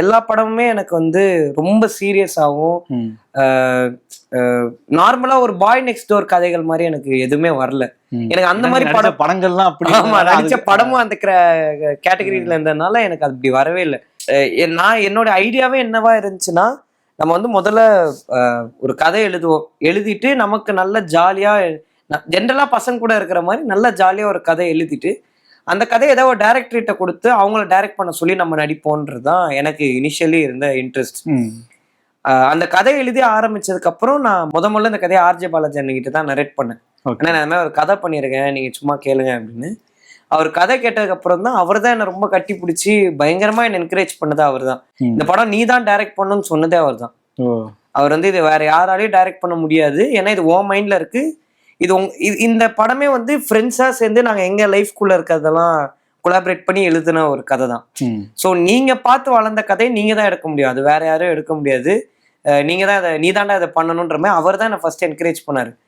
எல்லா படமுமே எனக்கு வந்து ரொம்ப சீரியஸாகவும் நார்மலா ஒரு பாய் நெக்ஸ்ட் டோர் கதைகள் மாதிரி எனக்கு எதுவுமே வரல. எனக்கு அந்த மாதிரி படங்கள்லாம் அப்படி நடிச்ச படமும் அந்த கேட்டகரியில இருந்ததுனால எனக்கு அது அப்படி வரவே இல்லை. நான் என்னோட ஐடியாவே என்னவா இருந்துச்சுன்னா, நம்ம வந்து முதல்ல ஒரு கதை எழுதுவோம், எழுதிட்டு நமக்கு நல்ல ஜாலியா ஜென்ரலா பசங்க கூட இருக்கிற மாதிரி நல்ல ஜாலியா ஒரு கதை எழுதிட்டு அந்த கதையை ஏதோ ஒரு டைரக்டர்கிட்ட கொடுத்து அவங்கள டைரக்ட் பண்ண சொல்லி நம்ம நடிப்போன்றதுதான் எனக்கு இனிஷியலி இருந்த இன்ட்ரெஸ்ட். அந்த கதை எழுதி ஆரம்பிச்சதுக்கு அப்புறம் நான் முதல்ல இந்த கதையை ஆர்ஜே பாலாஜி அண்ணகிட்ட தான் நரேட் பண்ணேன். ஏன்னா நான் இந்த மாதிரி ஒரு கதை பண்ணியிருக்கேன், நீங்க சும்மா கேளுங்க அப்படின்னு. அவர் கதை கேட்டதுக்கு அப்புறம் தான் அவர் தான் என்ன ரொம்ப கட்டி பிடிச்சி பயங்கரமா என்ன என்கரேஜ் பண்ணதே அவர் தான். இந்த படம் நீ தான் டைரக்ட் பண்ணணும்னு சொன்னதே அவர் தான். அவர் வந்து இது வேற யாராலையும் டைரக்ட் பண்ண முடியாது, ஏன்னா இது உன் மைண்ட்ல இருக்கு, இது இந்த படமே வந்து ஃப்ரெண்ட்ஸா சேர்ந்து நாங்க எங்க லைஃப்குள்ள இருக்கிறதெல்லாம் கொலாபரேட் பண்ணி எழுதின ஒரு கதை தான். ஸோ நீங்க பார்த்து வளர்ந்த கதையை நீங்க தான் எடுக்க முடியும், அது வேற யாரும் எடுக்க முடியாது. நீங்க தான் நீ தாண்டா இதை பண்ணணுன்ற மாதிரி அவர் தான் என்ன ஃபர்ஸ்ட் என்கரேஜ் பண்ணாரு.